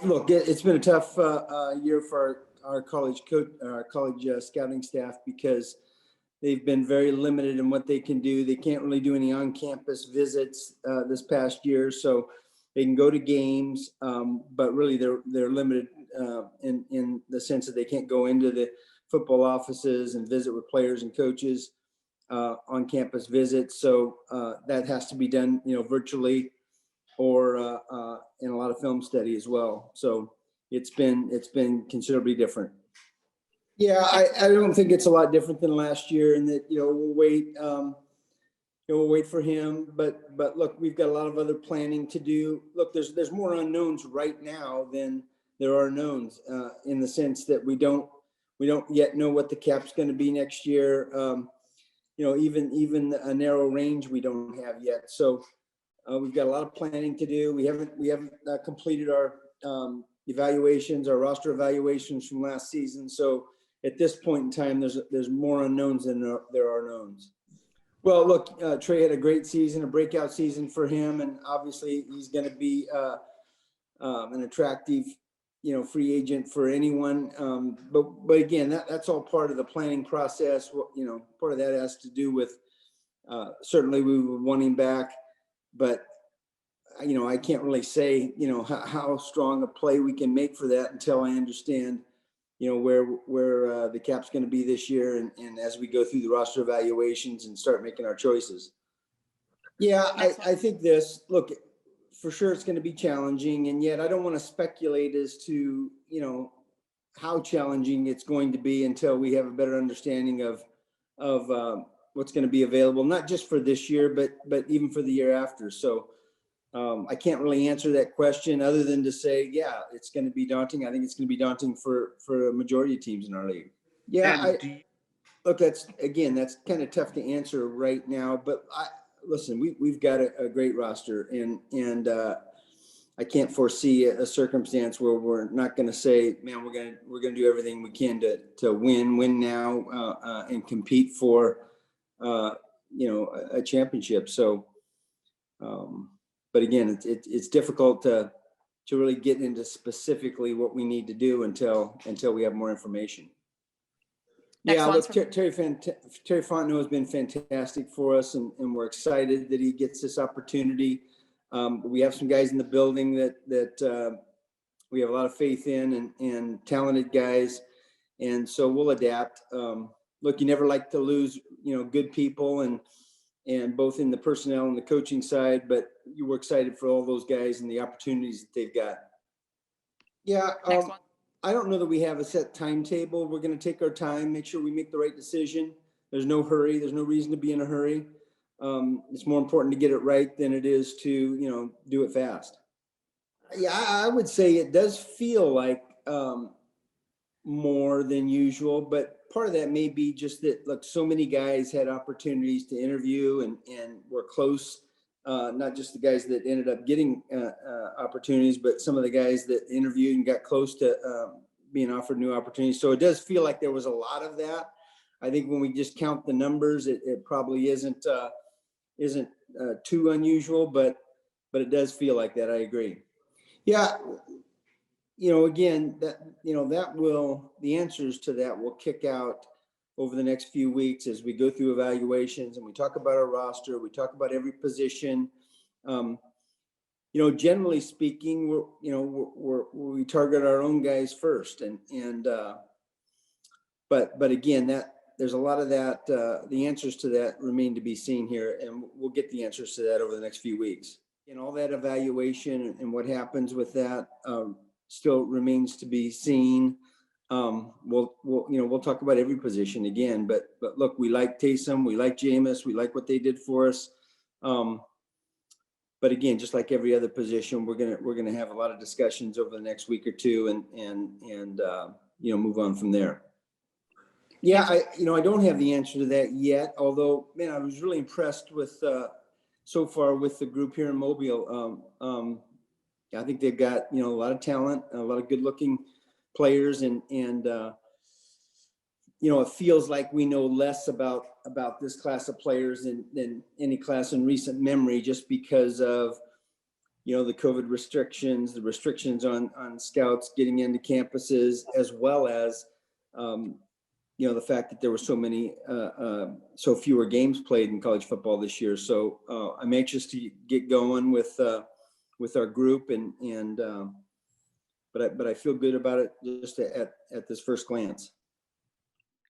Look, it's been a tough year for our college coach, our college scouting staff, because they've been very limited in what they can do. They can't really do any on-campus visits this past year, so they can go to games, but really they're limited in the sense that they can't go into the football offices and visit with players and coaches on-campus visits. So that has to be done, virtually, or in a lot of film study as well. So it's been considerably different. Yeah, I don't think it's a lot different than last year, and that we'll wait for him. But look, we've got a lot of other planning to do. Look, there's more unknowns right now than there are knowns, in the sense that we don't yet know what the cap's going to be next year. Even a narrow range we don't have yet. So we've got a lot of planning to do. We haven't completed our evaluations, our roster evaluations from last season. So at this point in time, there's more unknowns than there are knowns. Well, look, Trey had a great season, a breakout season for him, and obviously he's going to be an attractive, free agent for anyone. But again, that's all part of the planning process. Part of that has to do with certainly we would want him back, but I can't really say how strong a play we can make for that until I understand where the cap's going to be this year, and as we go through the roster evaluations and start making our choices. Yeah, I think look, for sure it's going to be challenging, and yet I don't want to speculate as to how challenging it's going to be until we have a better understanding of what's going to be available, not just for this year, but even for the year after. So I can't really answer that question other than to say, yeah, it's going to be daunting. I think it's going to be daunting for a majority of teams in our league. Yeah, look, that's kind of tough to answer right now. But listen, we've got a great roster, and I can't foresee a circumstance where we're not going to say, man, we're going to do everything we can to win now and compete for a championship. So. But again, it's difficult to really get into specifically what we need to do until we have more information. Look, Terry Fontenot has been fantastic for us, and we're excited that he gets this opportunity. We have some guys in the building that we have a lot of faith in, and talented guys, and so we'll adapt. Look, you never like to lose, good people, and both in the personnel and the coaching side, but you were excited for all those guys and the opportunities that they've got. Yeah. I don't know that we have a set timetable. We're going to take our time, make sure we make the right decision. There's no hurry. There's no reason to be in a hurry. It's more important to get it right than it is to, do it fast. Yeah, I would say it does feel like more than usual, but part of that may be just that, look, so many guys had opportunities to interview and were close, not just the guys that ended up getting opportunities, but some of the guys that interviewed and got close to being offered new opportunities. So it does feel like there was a lot of that. I think when we just count the numbers, it probably isn't too unusual, but it does feel like that. I agree. Yeah. Again, the answers to that will kick out over the next few weeks as we go through evaluations and we talk about our roster, we talk about every position. Generally speaking, we target our own guys first, but again, that there's a lot of that. The answers to that remain to be seen here, and we'll get the answers to that over the next few weeks. And all that evaluation and what happens with that still remains to be seen. We'll talk about every position again, but look, we like Taysom, we like Jameis, we like what they did for us. But again, just like every other position, we're gonna have a lot of discussions over the next week or two, and move on from there. Yeah, I don't have the answer to that yet. Although, man, I was really impressed with so far with the group here in Mobile. I think they've got a lot of talent, a lot of good-looking players, and it feels like we know less about this class of players than any class in recent memory, just because of the COVID restrictions, the restrictions on scouts getting into campuses, as well as, the fact that there were so fewer games played in college football this year. So I'm anxious to get going with our group, but I feel good about it just at this first glance.